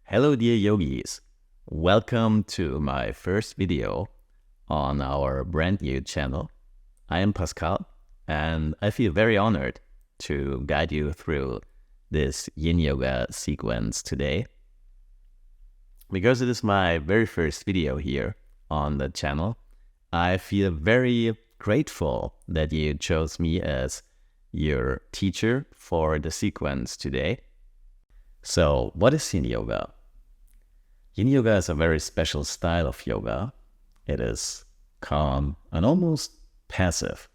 Hello dear yogis, welcome to my first video on our brand new channel. I am Pascal and I feel very honored to guide you through this Yin Yoga sequence today. Because it is my very first video here on the channel, I feel very grateful that you chose me as your teacher for the sequence today. So what is Yin Yoga? Yin Yoga is a very special style of yoga. It is calm and almost passive.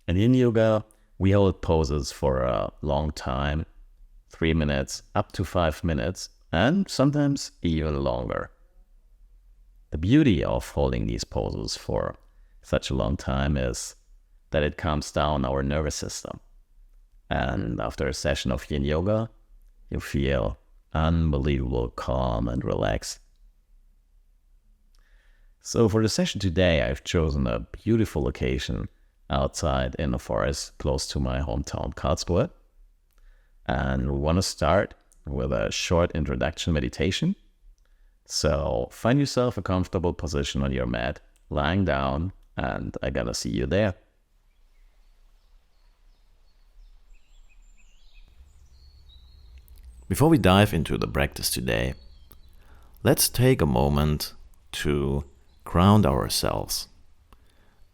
In Yin Yoga, we hold poses for a long time, 3 minutes up to 5 minutes, and sometimes even longer. The beauty of holding these poses for such a long time is that it calms down our nervous system. And after a session of Yin Yoga, you feel unbelievable calm and relaxed. So for the session today, I've chosen a beautiful location outside in the forest close to my hometown, Karlsruhe. And we want to start with a short introduction meditation. So find yourself a comfortable position on your mat, lying down, and I'm gonna see you there. Before we dive into the practice today, let's take a moment to ground ourselves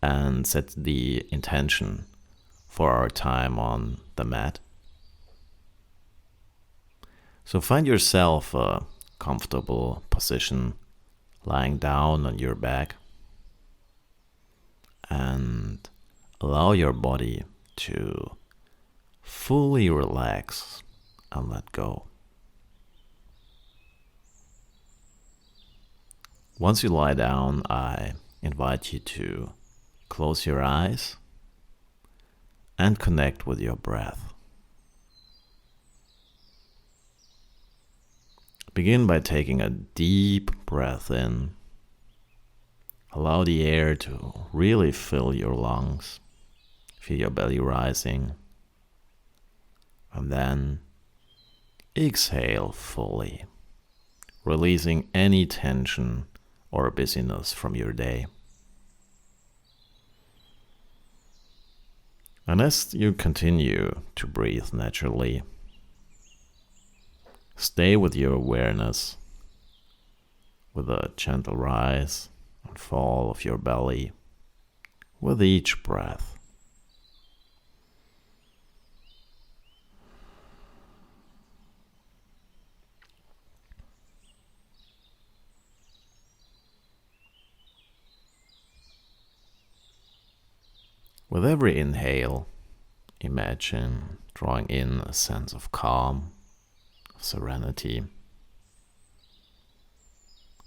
and set the intention for our time on the mat. So find yourself a comfortable position lying down on your back and allow your body to fully relax and let go. Once you lie down, I invite you to close your eyes and connect with your breath. Begin by taking a deep breath in. Allow the air to really fill your lungs. Feel your belly rising. And then exhale fully, releasing any tension or busyness from your day. And as you continue to breathe naturally, stay with your awareness with a gentle rise and fall of your belly with each breath. With every inhale, imagine drawing in a sense of calm, of serenity.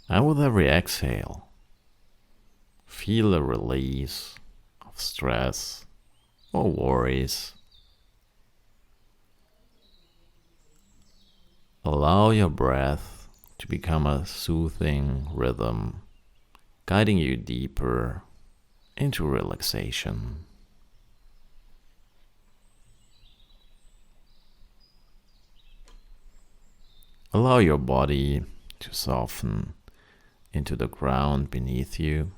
And with every exhale, feel a release of stress or worries. Allow your breath to become a soothing rhythm, guiding you deeper into relaxation. Allow your body to soften into the ground beneath you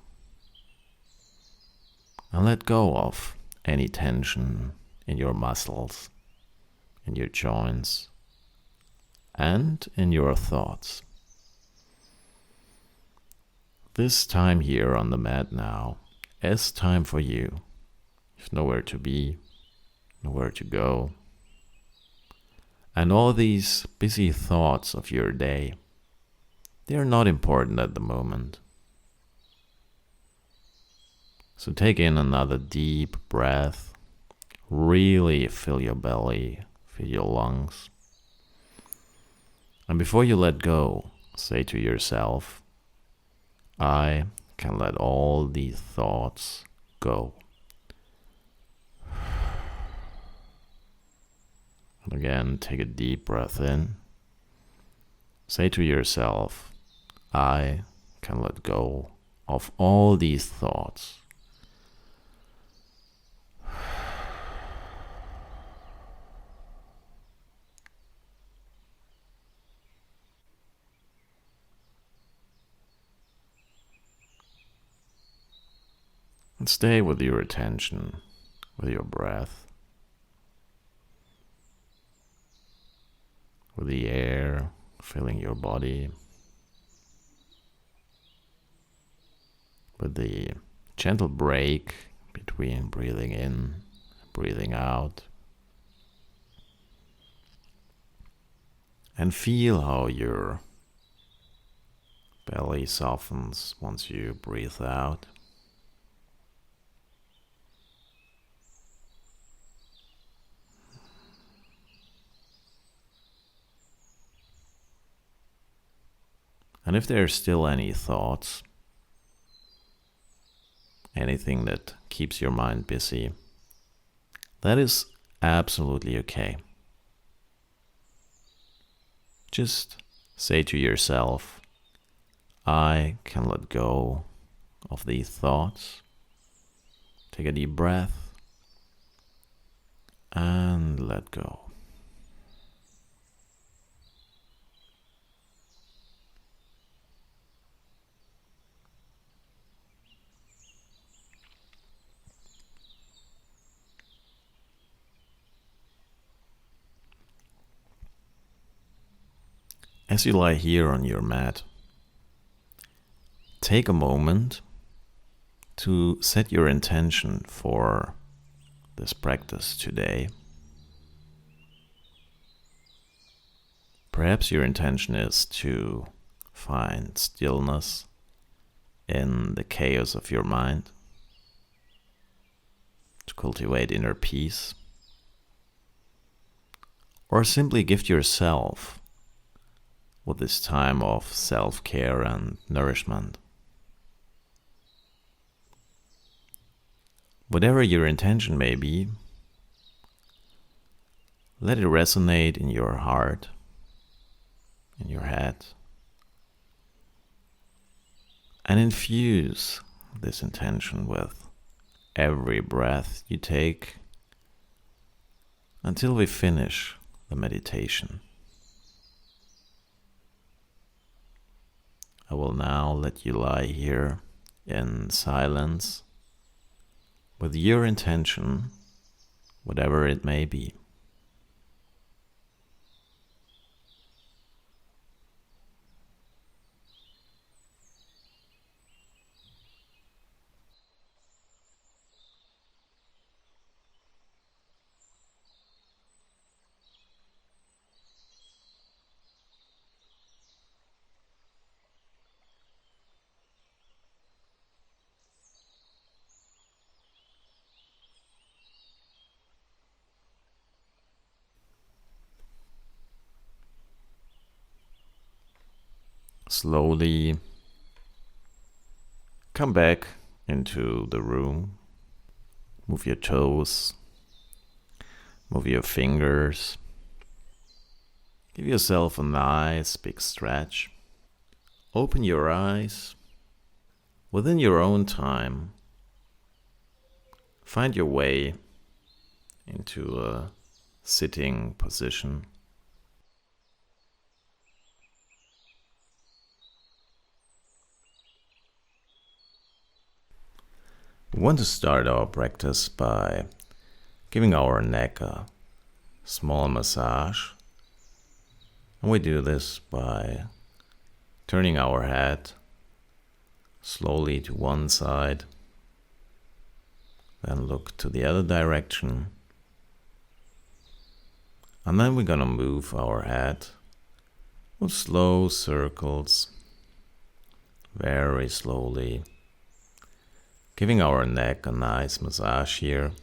and let go of any tension in your muscles, in your joints, and in your thoughts. This time here on the mat now is time for you. You've nowhere to be, nowhere to go. And all these busy thoughts of your day, they are not important at the moment. So take in another deep breath. Really fill your belly, fill your lungs. And before you let go, say to yourself, I can let all these thoughts go. And again, take a deep breath in. Say to yourself, I can let go of all these thoughts. And stay with your attention, with your breath, with the air filling your body, with the gentle break between breathing in and breathing out. And feel how your belly softens once you breathe out. And if there are still any thoughts, anything that keeps your mind busy, that is absolutely okay. Just say to yourself, I can let go of these thoughts. Take a deep breath and let go. As you lie here on your mat, take a moment to set your intention for this practice today. Perhaps your intention is to find stillness in the chaos of your mind, to cultivate inner peace, or simply gift yourself with this time of self-care and nourishment. Whatever your intention may be, let it resonate in your heart, in your head, and infuse this intention with every breath you take until we finish the meditation. I will now let you lie here in silence with your intention, whatever it may be. Slowly come back into the room. Move your toes, move your fingers. Give yourself a nice big stretch. Open your eyes. Within your own time, find your way into a sitting position. We want to start our practice by giving our neck a small massage. And we do this by turning our head slowly to one side, then look to the other direction. And then we're gonna move our head with slow circles, very slowly, giving our neck a nice massage here.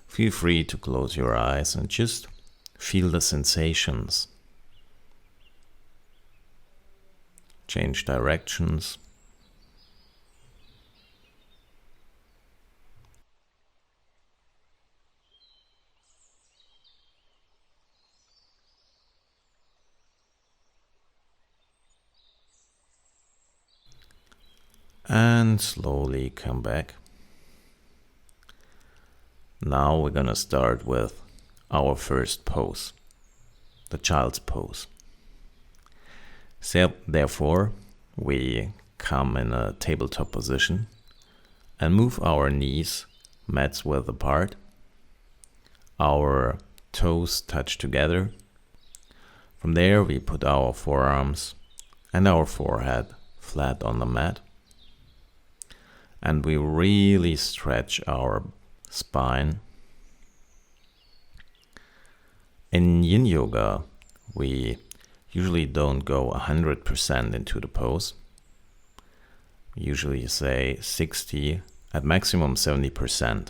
Feel free to close your eyes and just feel the sensations. Change directions. And slowly come back. Now we're gonna start with our first pose, the child's pose. So, therefore, we come in a tabletop position and move our knees mats width apart. Our toes touch together. From there, we put our forearms and our forehead flat on the mat. And we really stretch our spine. In Yin Yoga, we usually don't go 100% into the pose. We usually say 60, at maximum 70%.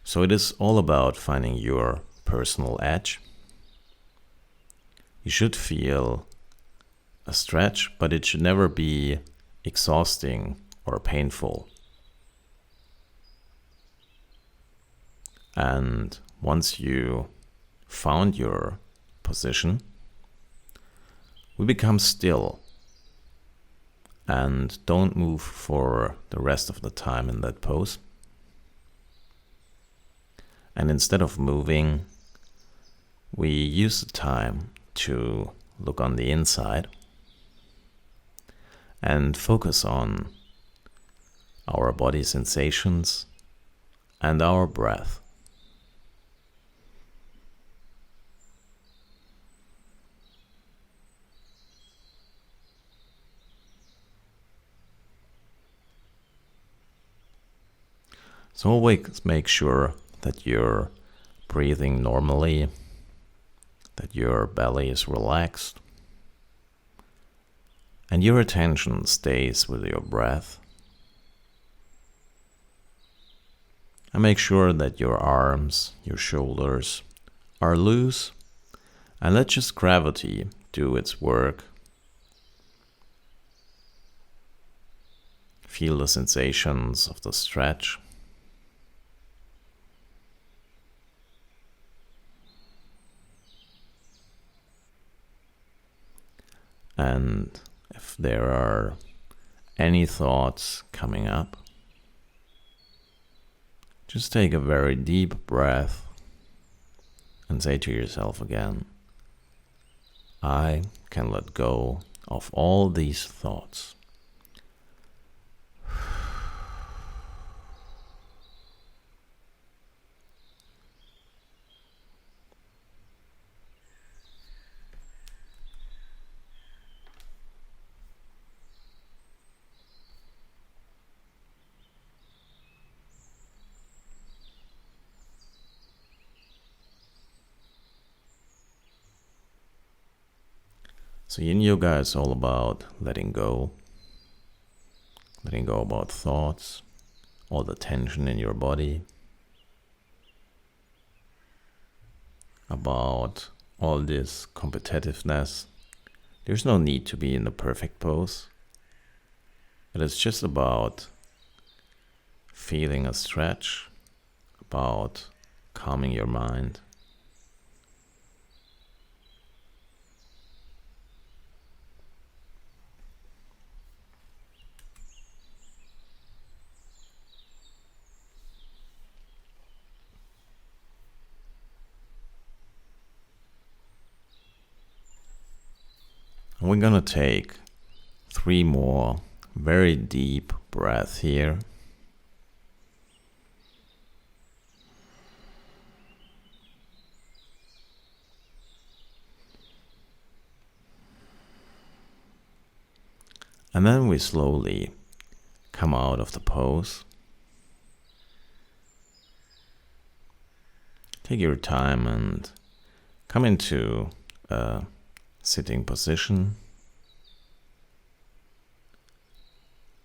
So it is all about finding your personal edge. You should feel a stretch, but it should never be exhausting or painful. And once you found your position, we become still and don't move for the rest of the time in that pose. And instead of moving, we use the time to look on the inside and focus on our body sensations and our breath. So always make sure that you're breathing normally, that your belly is relaxed, and your attention stays with your breath. And make sure that your arms, your shoulders are loose, and let just gravity do its work. Feel the sensations of the stretch. And if there are any thoughts coming up, just take a very deep breath and say to yourself again, I can let go of all these thoughts. So Yin Yoga is all about letting go about thoughts, all the tension in your body, about all this competitiveness. There's no need to be in the perfect pose. It is just about feeling a stretch, about calming your mind. We're gonna take 3 more very deep breaths here. And then we slowly come out of the pose. Take your time and come into a sitting position.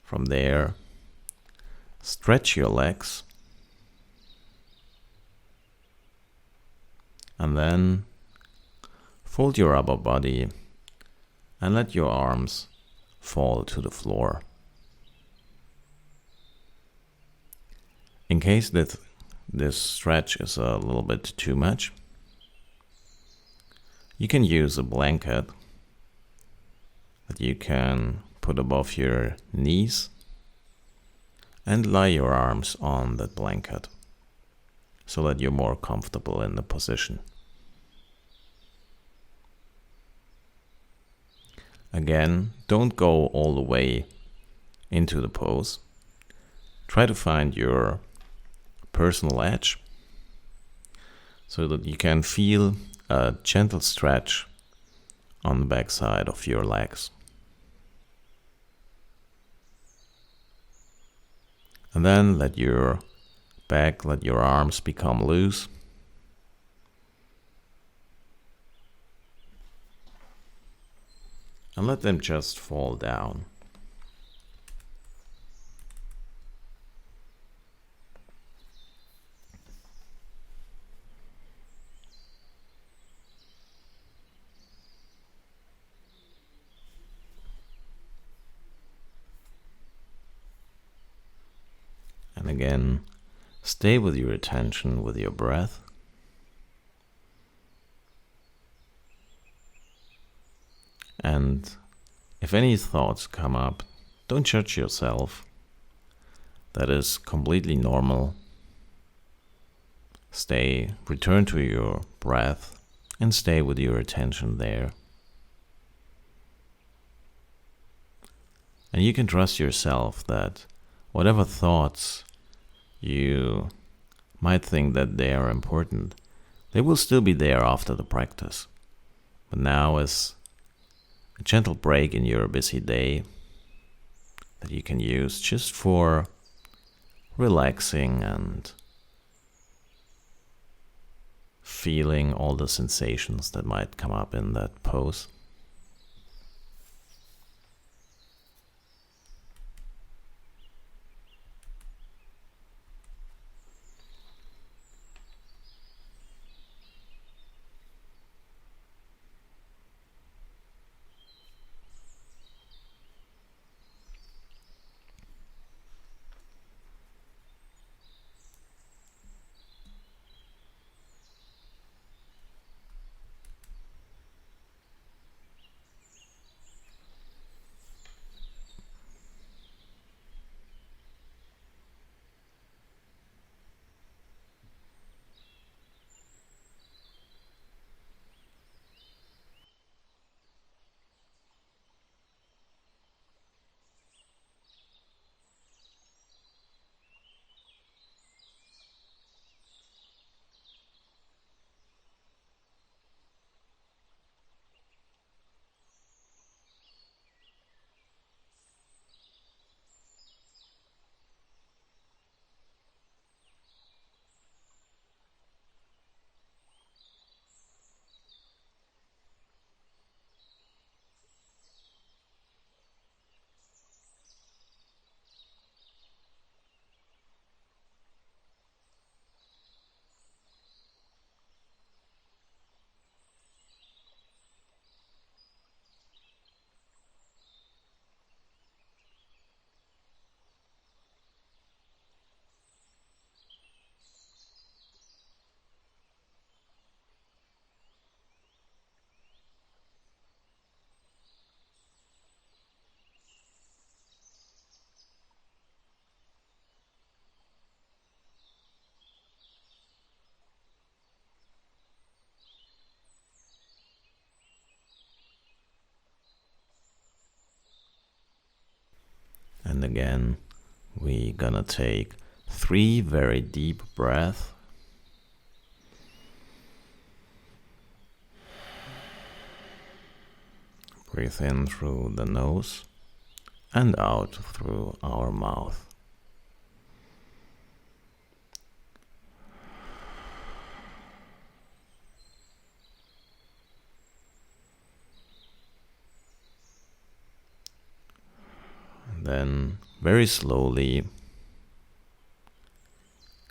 From there, stretch your legs. And then fold your upper body and let your arms fall to the floor. In case that this stretch is a little bit too much, you can use a blanket that you can put above your knees and lie your arms on that blanket so that you're more comfortable in the position. Again, don't go all the way into the pose. Try to find your personal edge so that you can feel a gentle stretch on the back side of your legs. And then let your arms become loose. And let them just fall down. And again, stay with your attention with your breath. And if any thoughts come up, don't judge yourself. That is completely normal. Return to your breath and stay with your attention there. And you can trust yourself that whatever thoughts you might think that they are important, they will still be there after the practice. But now is a gentle break in your busy day that you can use just for relaxing and feeling all the sensations that might come up in that pose. And again, we're gonna take 3 very deep breaths. Breathe in through the nose and out through our mouth. And then very slowly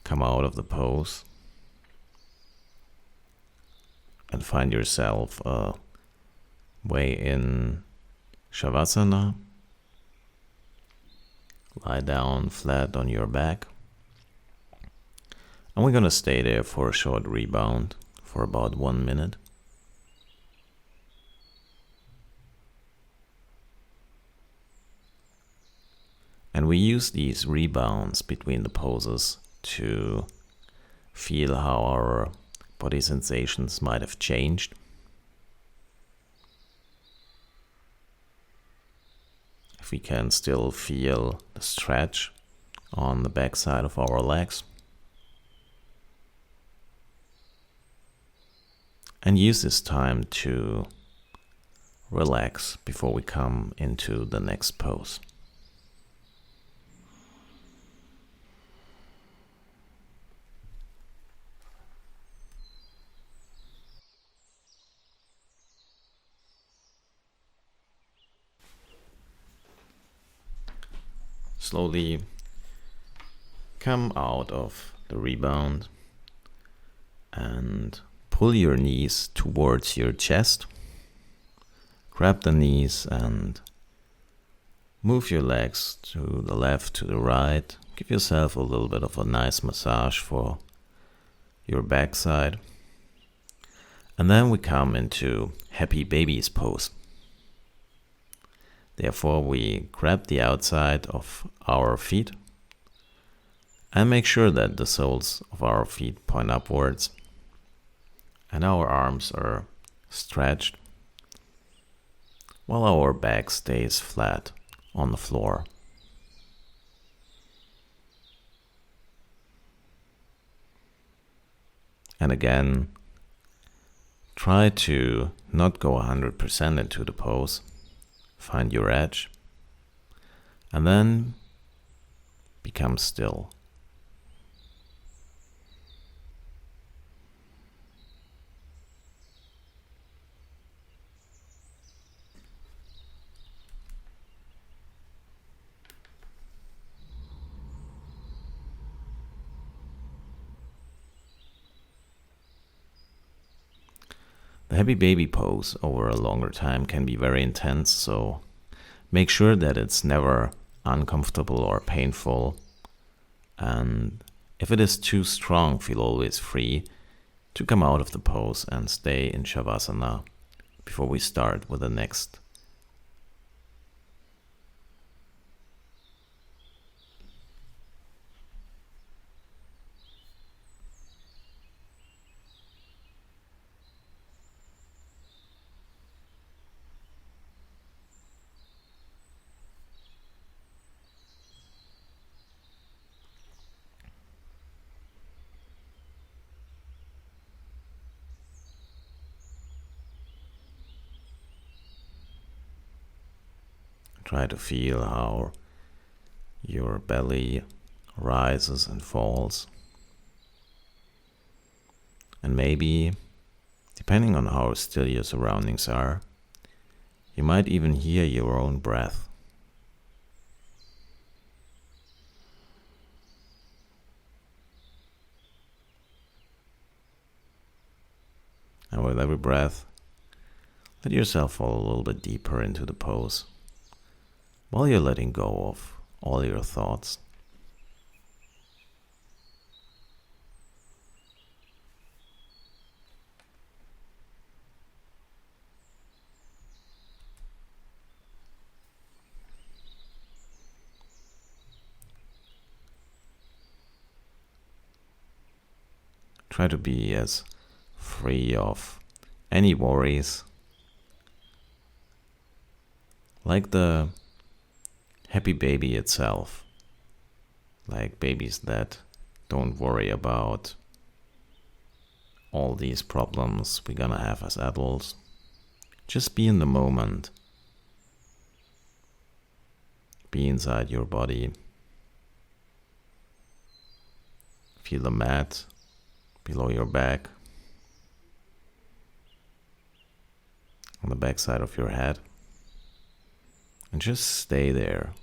come out of the pose and find yourself way in Shavasana. Lie down flat on your back. And we're gonna stay there for a short rebound for about 1 minute. And we use these rebounds between the poses to feel how our body sensations might have changed. if we can still feel the stretch on the back side of our legs. And use this time to relax before we come into the next pose. Slowly come out of the rebound and pull your knees towards your chest. Grab the knees and move your legs to the left, to the right. Give yourself a little bit of a nice massage for your backside. And then we come into happy babies pose. Therefore, we grab the outside of our feet and make sure that the soles of our feet point upwards and our arms are stretched while our back stays flat on the floor. And again, try to not go 100% into the pose. Find your edge, and then become still. The happy baby pose over a longer time can be very intense, so make sure that it's never uncomfortable or painful. And if it is too strong, feel always free to come out of the pose and stay in Shavasana before we start with the next. Try to feel how your belly rises and falls. And maybe, depending on how still your surroundings are, you might even hear your own breath. And with every breath, let yourself fall a little bit deeper into the pose, while you're letting go of all your thoughts. Try to be as free of any worries, like the happy baby itself, like babies that don't worry about all these problems we're gonna have as adults. Just be in the moment. Be inside your body. Feel the mat below your back, on the back side of your head, and just stay there.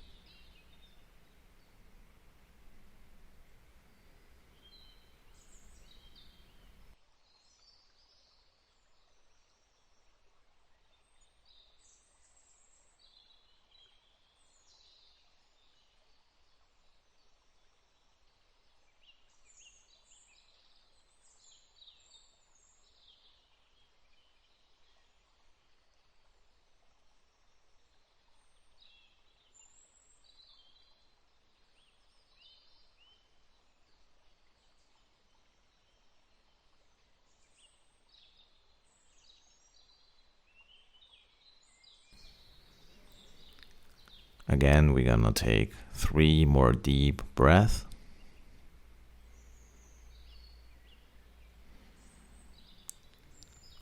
Again, we're gonna take 3 more deep breaths.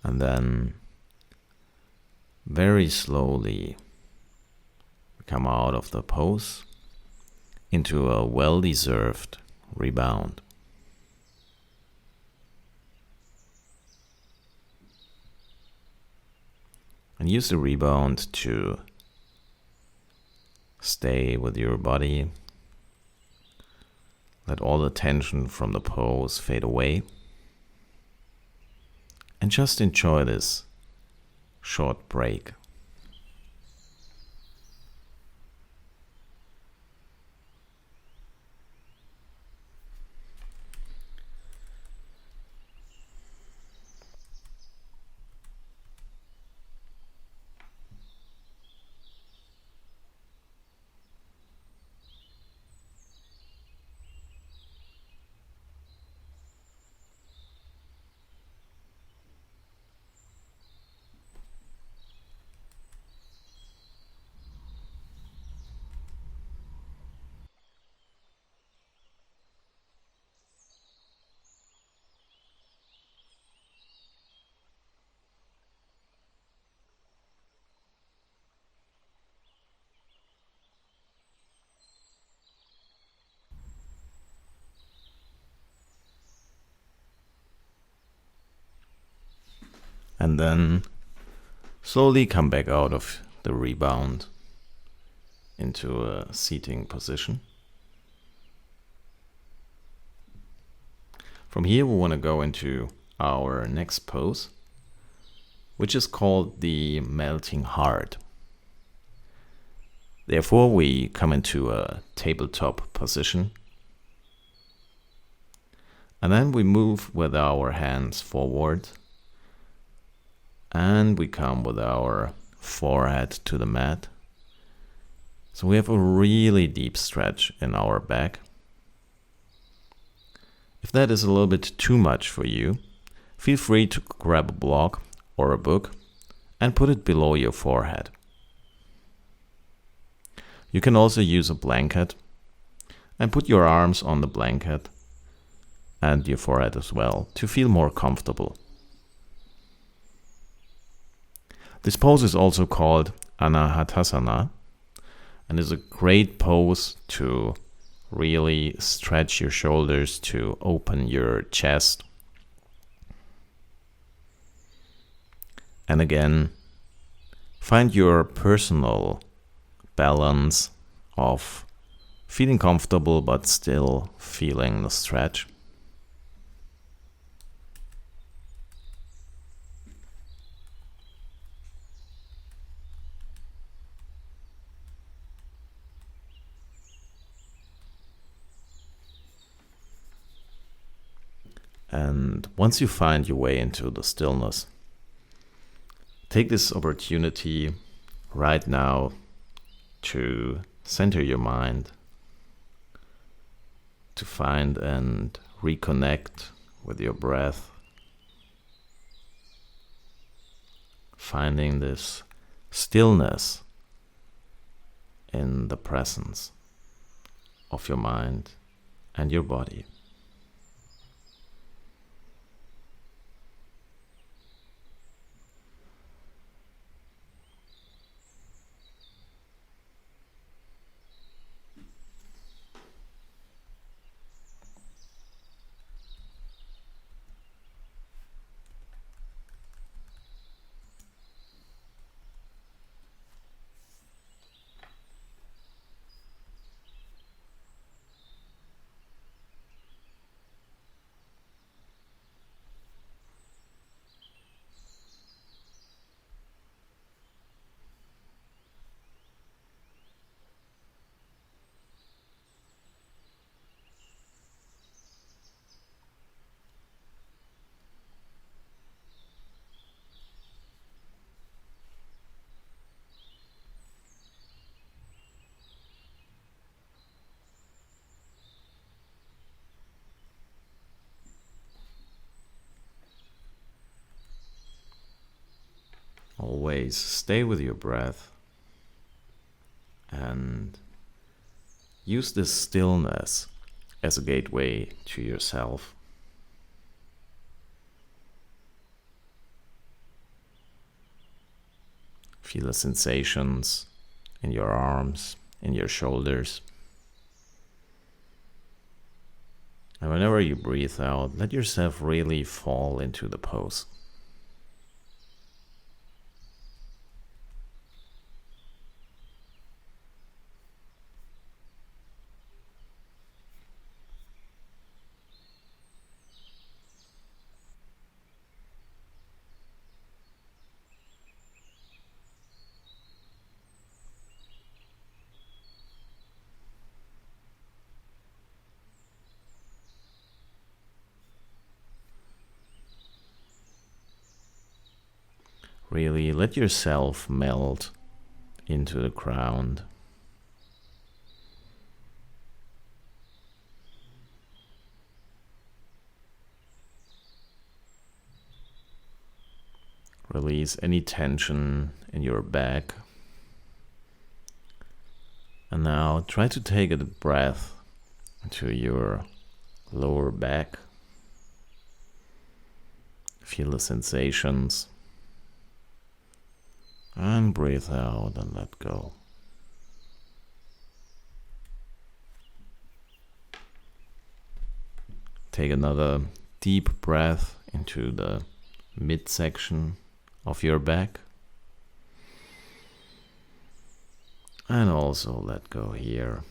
And then very slowly come out of the pose into a well-deserved rebound. And use the rebound to stay with your body. Let all the tension from the pose fade away. And just enjoy this short break. And then slowly come back out of the rebound into a seating position. From here, we want to go into our next pose, which is called the melting heart. Therefore, we come into a tabletop position. And then we move with our hands forward. And we come with our forehead to the mat. So we have a really deep stretch in our back. If that is a little bit too much for you, feel free to grab a block or a book and put it below your forehead. You can also use a blanket and put your arms on the blanket and your forehead as well to feel more comfortable. This pose is also called Anahatasana and is a great pose to really stretch your shoulders, to open your chest. And again, find your personal balance of feeling comfortable but still feeling the stretch. And once you find your way into the stillness, take this opportunity right now to center your mind, to find and reconnect with your breath, finding this stillness in the presence of your mind and your body. Always stay with your breath and use this stillness as a gateway to yourself. Feel the sensations in your arms, in your shoulders. And whenever you breathe out, let yourself really fall into the pose. Really let yourself melt into the ground. Release any tension in your back. And now try to take a breath into your lower back. Feel the sensations. And breathe out and let go. Take another deep breath into the midsection of your back. And also let go here.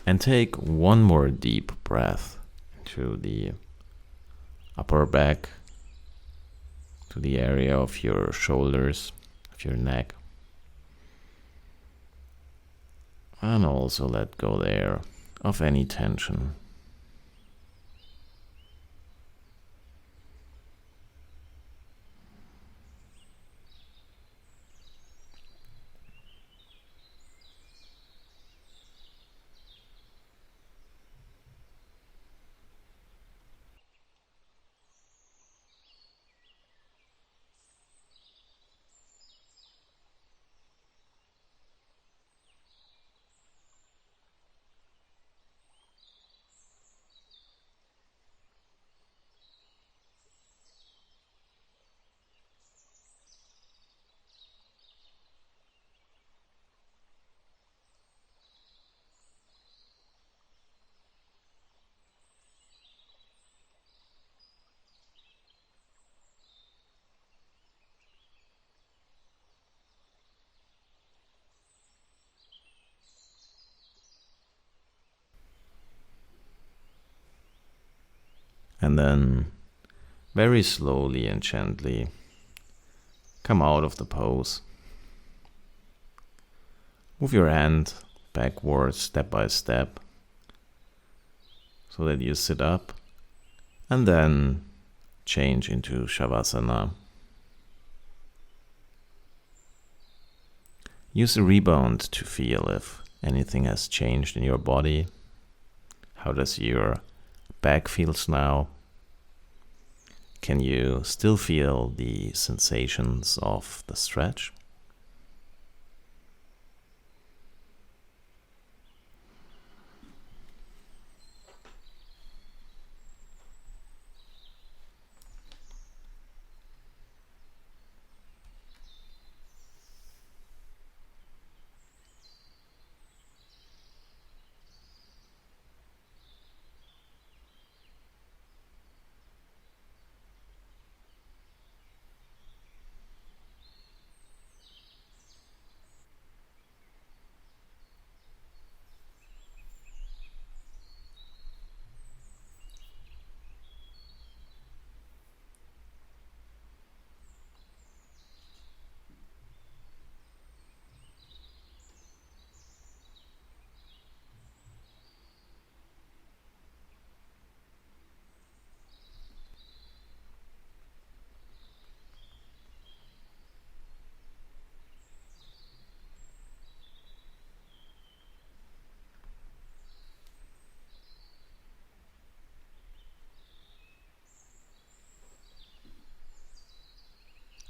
And take one more deep breath into the upper back, to the area of your shoulders, of your neck. And also let go there of any tension. And then very slowly and gently come out of the pose. Move your hand backwards step by step so that you sit up and then change into Shavasana. Use the rebound to feel if anything has changed in your body. How does your back feels now? Can you still feel the sensations of the stretch?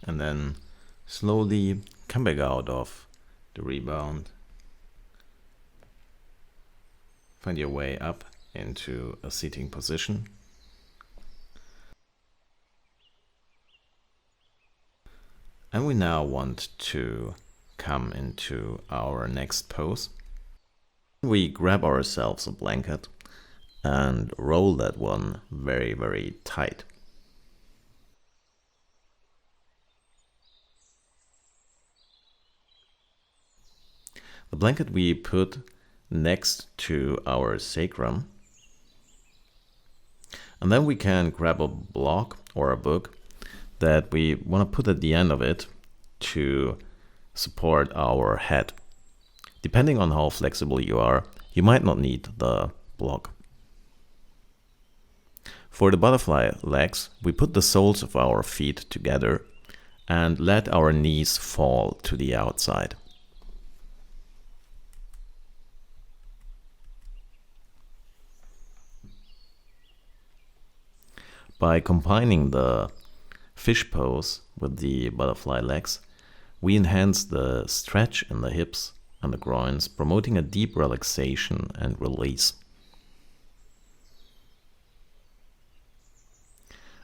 and then slowly come back out of the rebound. Find your way up into a seating position. And we now want to come into our next pose. We grab ourselves a blanket and roll that one very, very tight. The blanket we put next to our sacrum. And then we can grab a block or a book that we want to put at the end of it to support our head. Depending on how flexible you are, you might not need the block. For the butterfly legs, we put the soles of our feet together and let our knees fall to the outside. By combining the fish pose with the butterfly legs, we enhance the stretch in the hips and the groins, promoting a deep relaxation and release.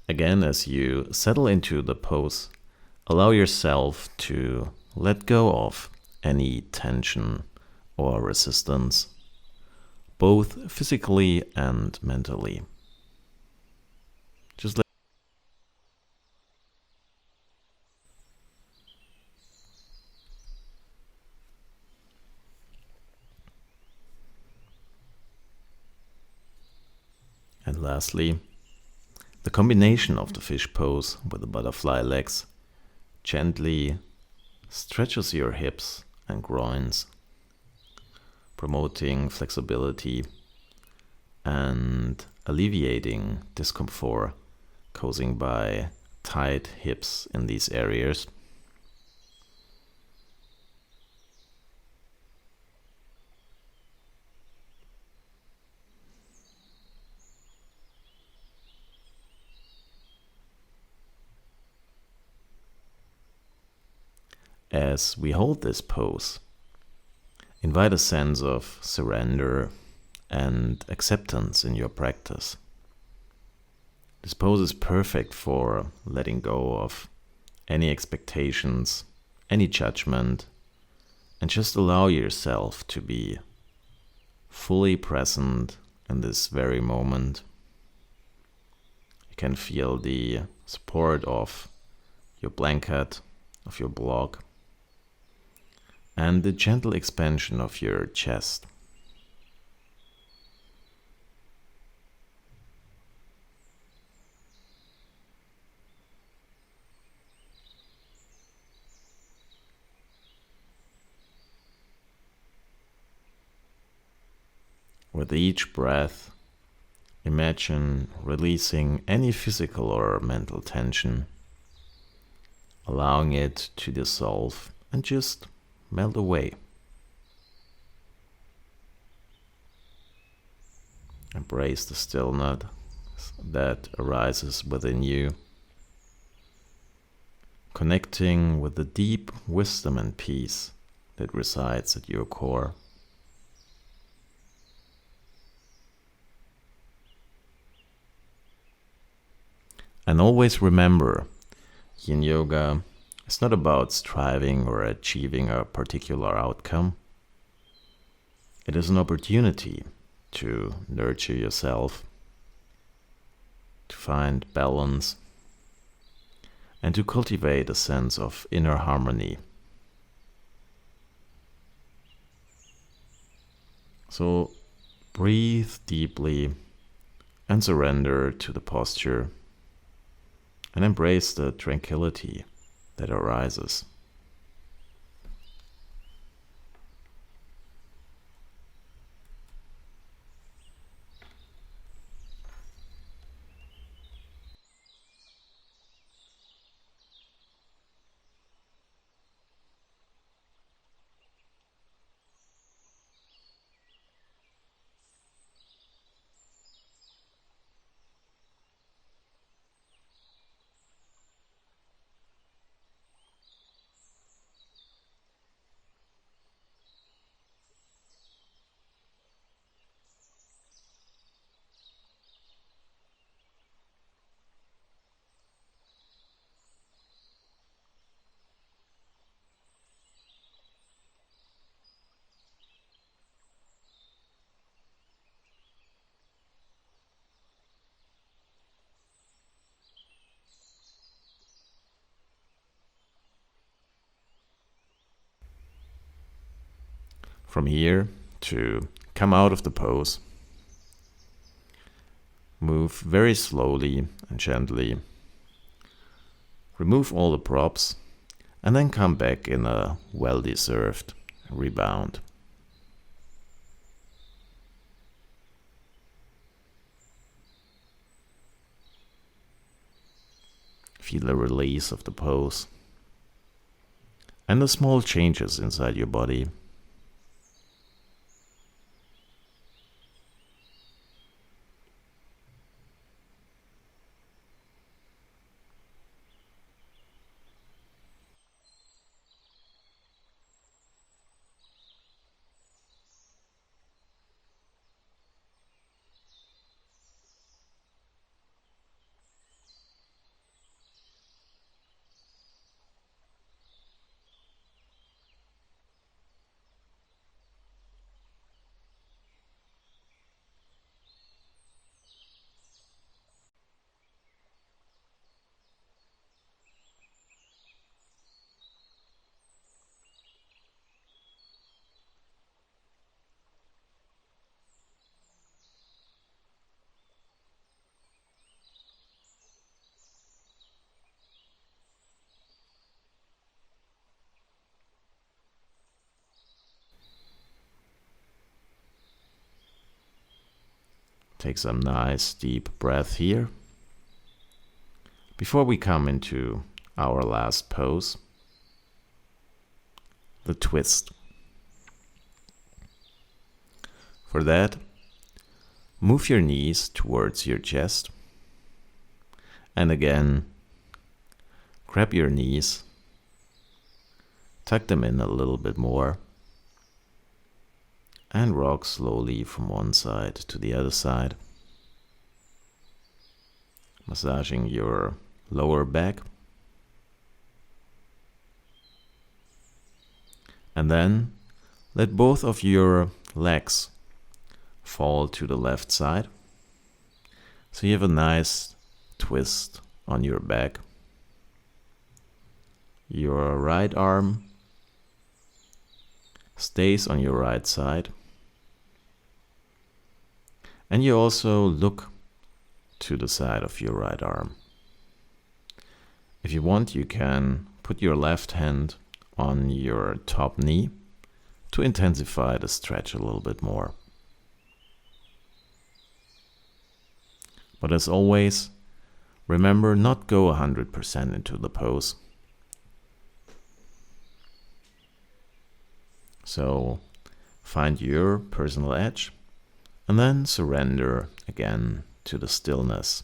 Again, as you settle into the pose, allow yourself to let go of any tension or resistance, both physically and mentally. Just let And lastly, the combination of the fish pose with the butterfly legs gently stretches your hips and groins, promoting flexibility and alleviating discomfort causing by tight hips in these areas. As we hold this pose, invite a sense of surrender and acceptance in your practice. This pose is perfect for letting go of any expectations, any judgment, and just allow yourself to be fully present in this very moment. You can feel the support of your blanket, of your block, and the gentle expansion of your chest. With each breath, imagine releasing any physical or mental tension, allowing it to dissolve and just melt away. Embrace the stillness that arises within you, connecting with the deep wisdom and peace that resides at your core. And always remember, Yin Yoga is not about striving or achieving a particular outcome. It is an opportunity to nurture yourself, to find balance, and to cultivate a sense of inner harmony. So breathe deeply and surrender to the posture and embrace the tranquility that arises. from here to come out of the pose. Move very slowly and gently. Remove all the props and then come back in a well-deserved rebound. Feel the release of the pose and the small changes inside your body. Take some nice deep breath here before we come into our last pose, the twist. For that, move your knees towards your chest and again grab your knees, tuck them in a little bit more and rock slowly from one side to the other side, massaging your lower back. And then let both of your legs fall to the left side. So you have a nice twist on your back. Your right arm stays on your right side. And you also look to the side of your right arm. If you want, you can put your left hand on your top knee to intensify the stretch a little bit more. But as always, remember not go 100% into the pose. So find your personal edge and then surrender again to the stillness.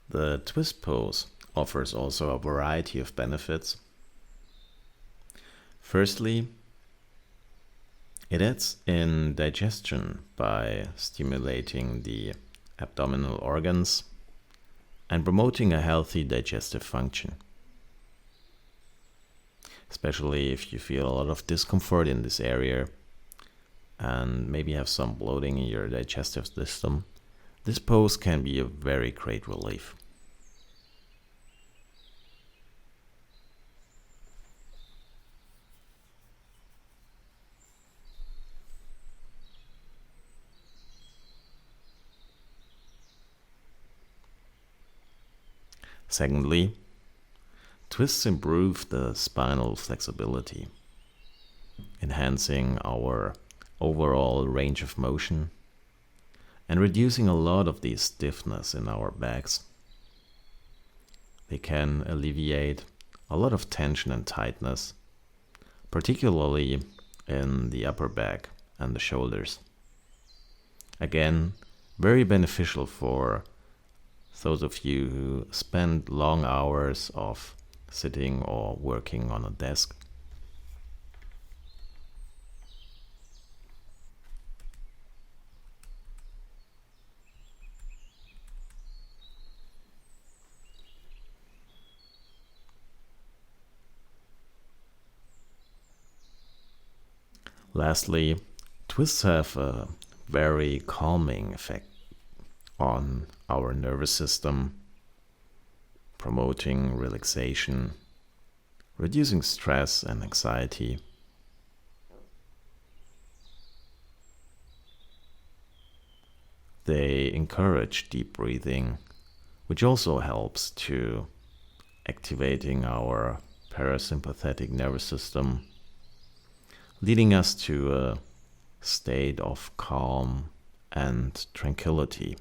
The twist pose offers also a variety of benefits. Firstly, it aids in digestion by stimulating the abdominal organs and promoting a healthy digestive function. Especially if you feel a lot of discomfort in this area and maybe have some bloating in your digestive system, this pose can be a very great relief. Secondly, twists improve the spinal flexibility, enhancing our overall range of motion and reducing a lot of the stiffness in our backs. They can alleviate a lot of tension and tightness, particularly in the upper back and the shoulders. Again, very beneficial for those of you who spend long hours of sitting or working on a desk. Lastly, twists have a very calming effect on our nervous system, promoting relaxation, reducing stress and anxiety. They encourage deep breathing, which also helps to activating our parasympathetic nervous system, leading us to a state of calm and tranquility.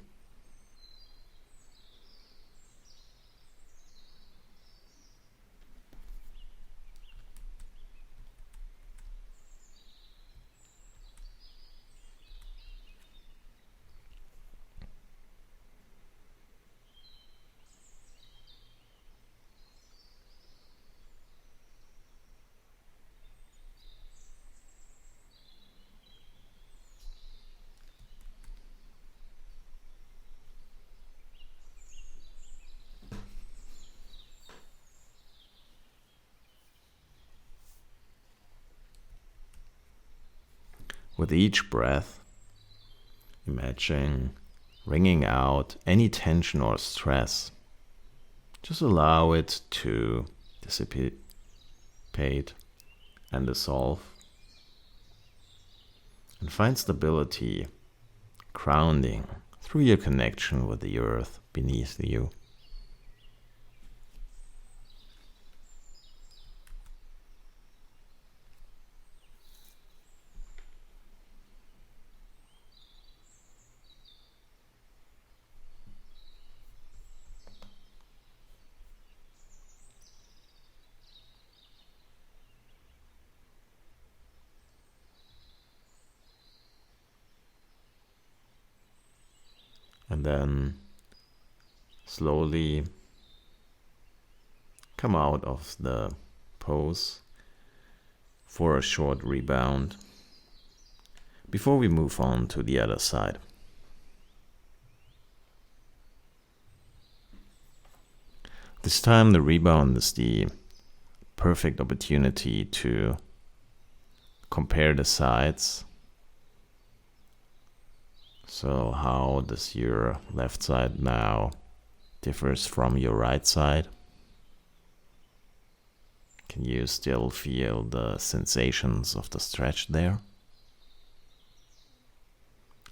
With each breath, imagine wringing out any tension or stress. Just allow it to dissipate and dissolve. And find stability, grounding through your connection with the earth beneath you. And then slowly come out of the pose for a short rebound before we move on to the other side. This time the rebound is the perfect opportunity to compare the sides. So how does your left side now differs from your right side? Can you still feel the sensations of the stretch there?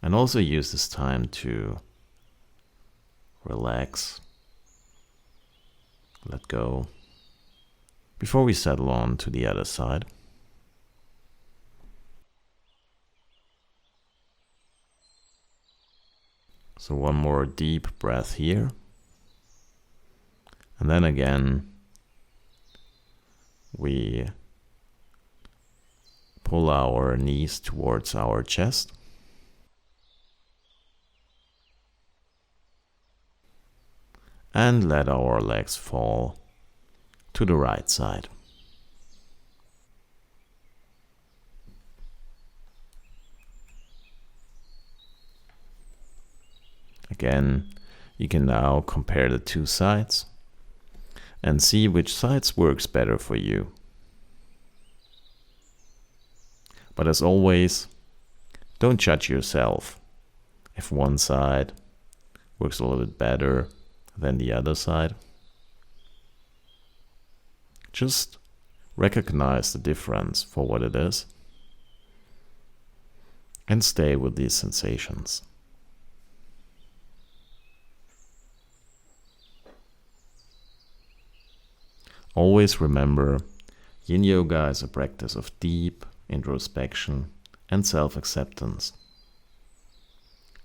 And also use this time to relax, let go, before we settle on to the other side. So one more deep breath here. And then again, we pull our knees towards our chest. And let our legs fall to the right side. Again, you can now compare the two sides and see which sides works better for you. But as always, don't judge yourself if one side works a little bit better than the other side. Just recognize the difference for what it is and stay with these sensations. Always remember, Yin Yoga is a practice of deep introspection and self-acceptance.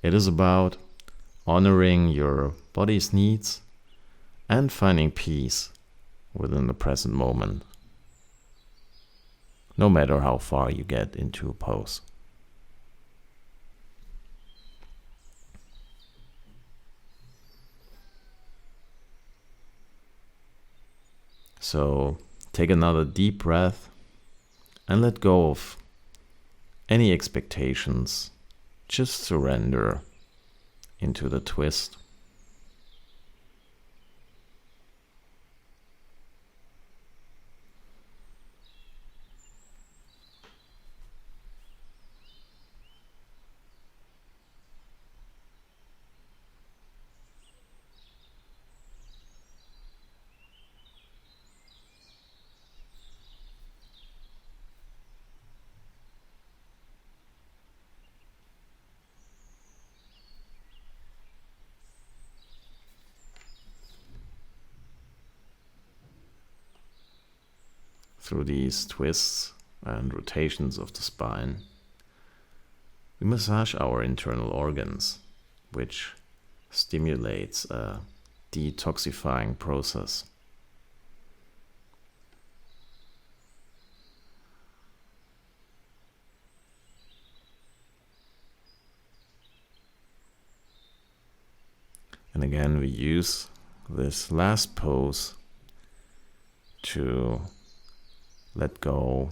It is about honoring your body's needs and finding peace within the present moment, no matter how far you get into a pose. So take another deep breath and let go of any expectations. Just surrender into the twist. through these twists and rotations of the spine, we massage our internal organs, which stimulates a detoxifying process. And again, we use this last pose to let go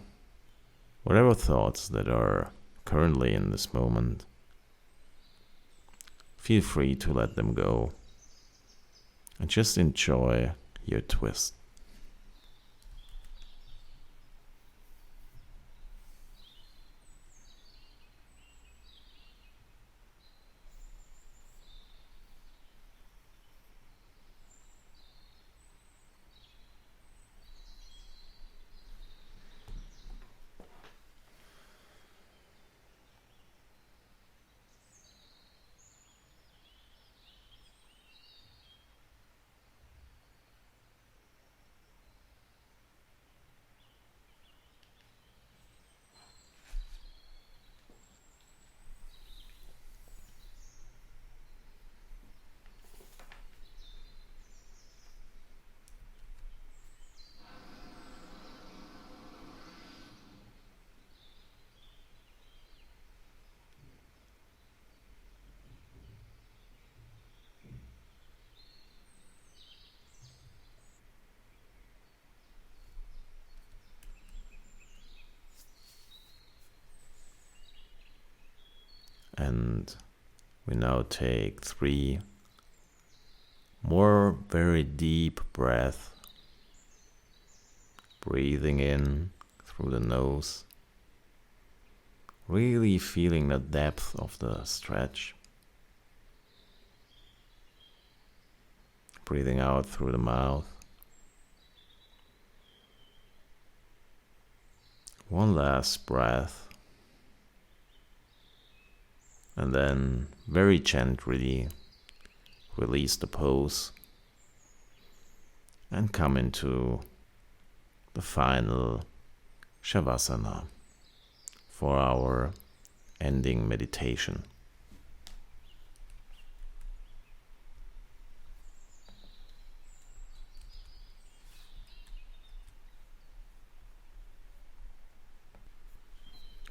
whatever thoughts that are currently in this moment. Feel free to let them go and just enjoy your twist. And we now take 3 more very deep breaths, breathing in through the nose, really feeling the depth of the stretch. Breathing out through the mouth. One last breath. And then very gently release the pose and come into the final Shavasana for our ending meditation.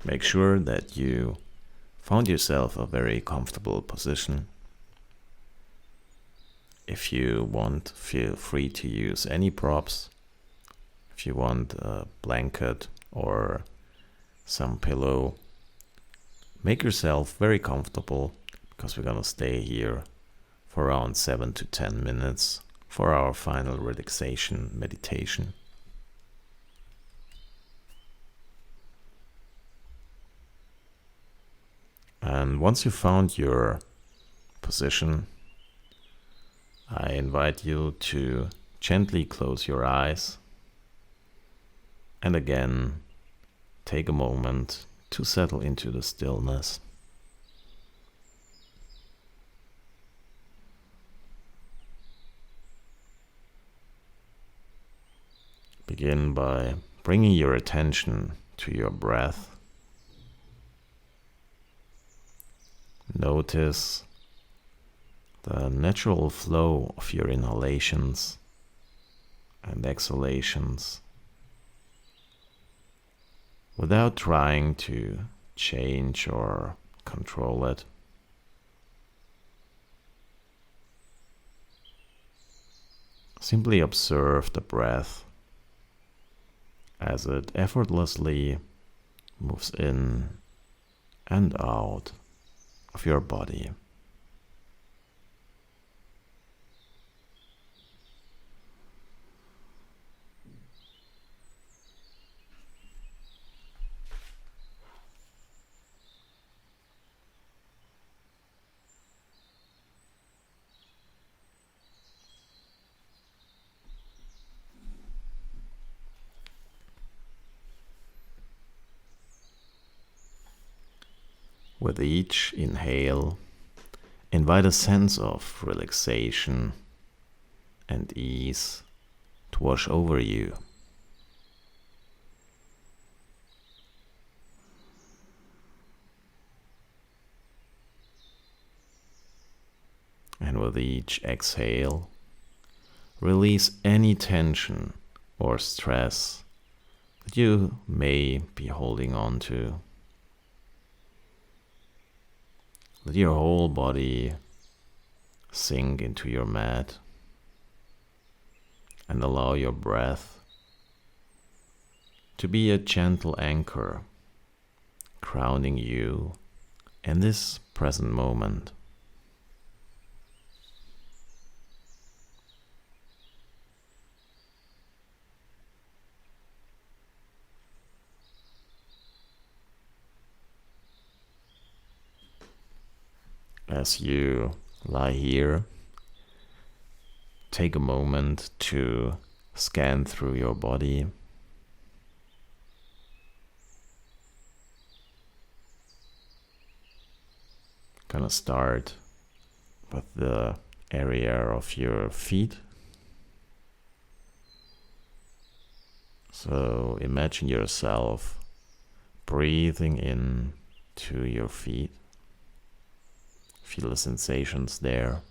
Make sure that you found yourself a very comfortable position. If you want, feel free to use any props. If you want a blanket or some pillow, make yourself very comfortable because we're gonna stay here for around 7 to 10 minutes for our final relaxation meditation. And once you found your position, I invite you to gently close your eyes and again take a moment to settle into the stillness. Begin by bringing your attention to your breath. Notice the natural flow of your inhalations and exhalations without trying to change or control it. Simply observe the breath as it effortlessly moves in and out of your body. With each inhale, invite a sense of relaxation and ease to wash over you. And with each exhale, release any tension or stress that you may be holding on to. Let your whole body sink into your mat and allow your breath to be a gentle anchor, grounding you in this present moment. As you lie here, take a moment to scan through your body. Gonna start with the area of your feet. So imagine yourself breathing in to your feet. Feel the sensations there.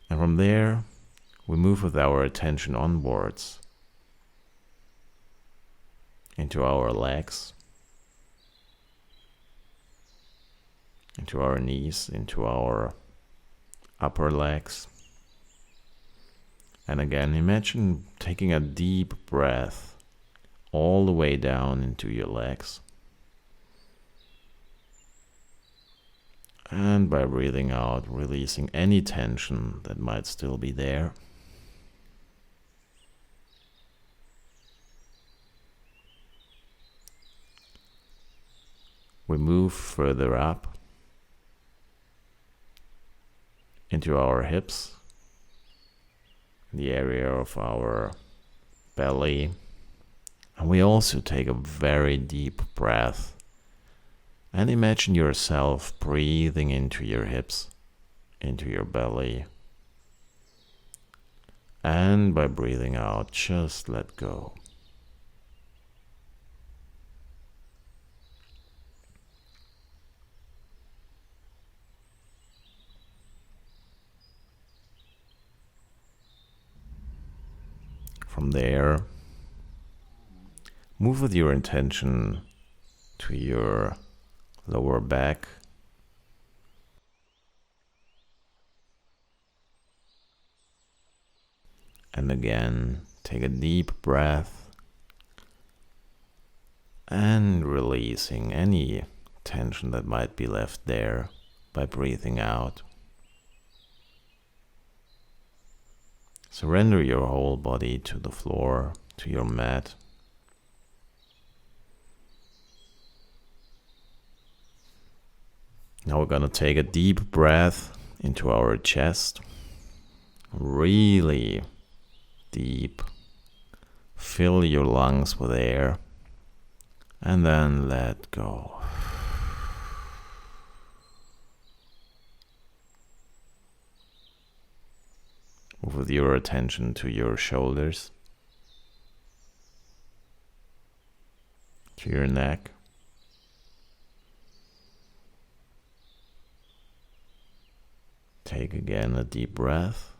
And from there, we move with our attention onwards into our legs, into our knees, into our upper legs. And again, imagine taking a deep breath all the way down into your legs. And by breathing out, releasing any tension that might still be there. We move further up into our hips, the area of our belly. And we also take a very deep breath. And imagine yourself breathing into your hips, into your belly. And by breathing out, just let go. From there, move with your intention to your lower back. And again, take a deep breath and releasing any tension that might be left there by breathing out. Surrender your whole body to the floor, to your mat. Now we're going to take a deep breath into our chest. Really deep. Fill your lungs with air. And then let go. Move with your attention to your shoulders, to your neck. Take again a deep breath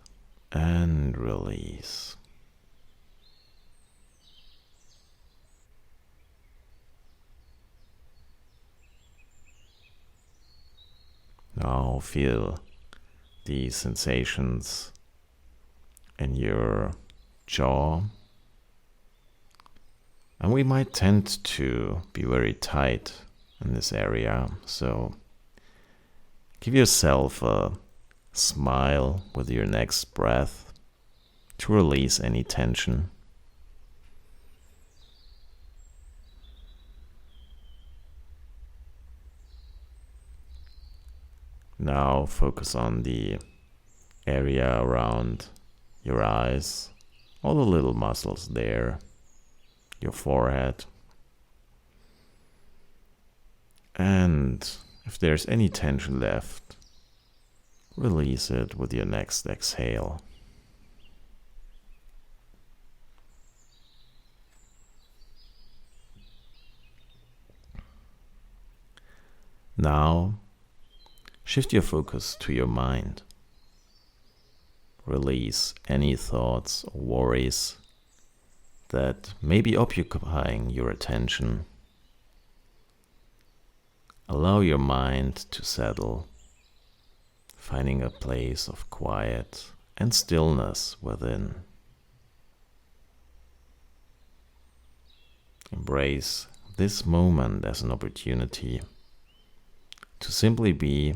and release. Now feel these sensations in your jaw. And we might tend to be very tight in this area, so give yourself a smile with your next breath to release any tension. Now focus on the area around your eyes, all the little muscles there, your forehead. And if there's any tension left, release it with your next exhale. Now, shift your focus to your mind. Release any thoughts or worries that may be occupying your attention. Allow your mind to settle, finding a place of quiet and stillness within. Embrace this moment as an opportunity to simply be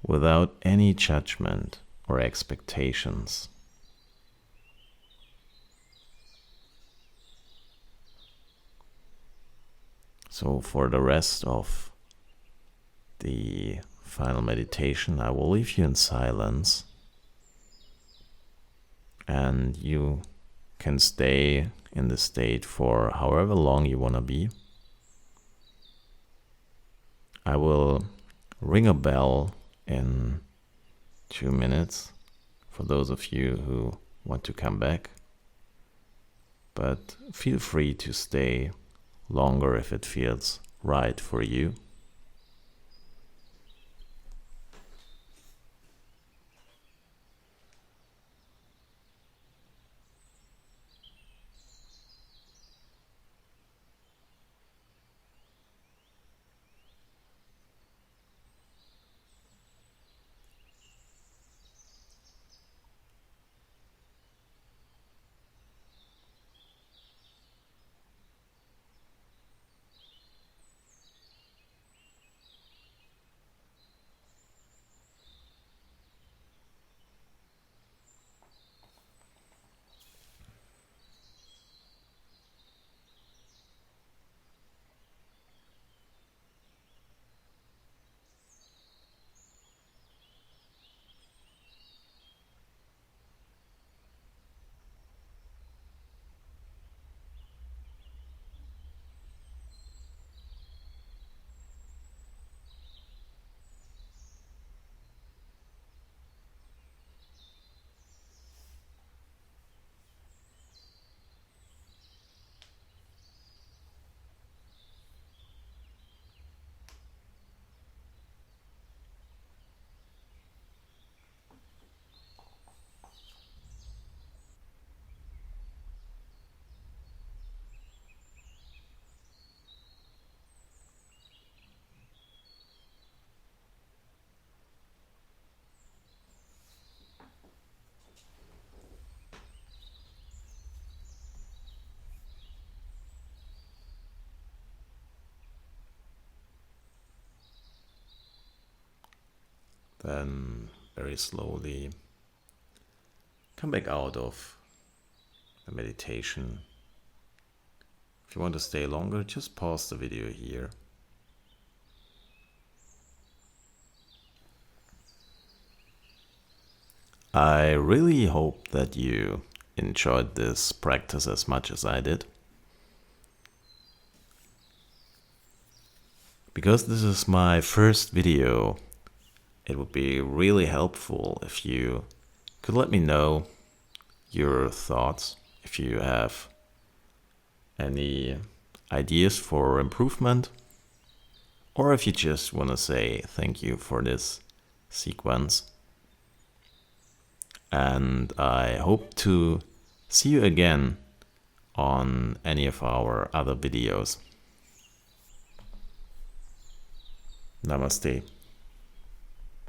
without any judgment or expectations. So for the rest of the final meditation, I will leave you in silence, and you can stay in this state for however long you want to be. I will ring a bell in 2 minutes for those of you who want to come back, but feel free to stay longer if it feels right for you. Then very slowly come back out of the meditation. If you want to stay longer, just pause the video here. I really hope that you enjoyed this practice as much as I did. Because this is my first video, it would be really helpful if you could let me know your thoughts, if you have any ideas for improvement, or if you just want to say thank you for this sequence. And I hope to see you again on any of our other videos. Namaste.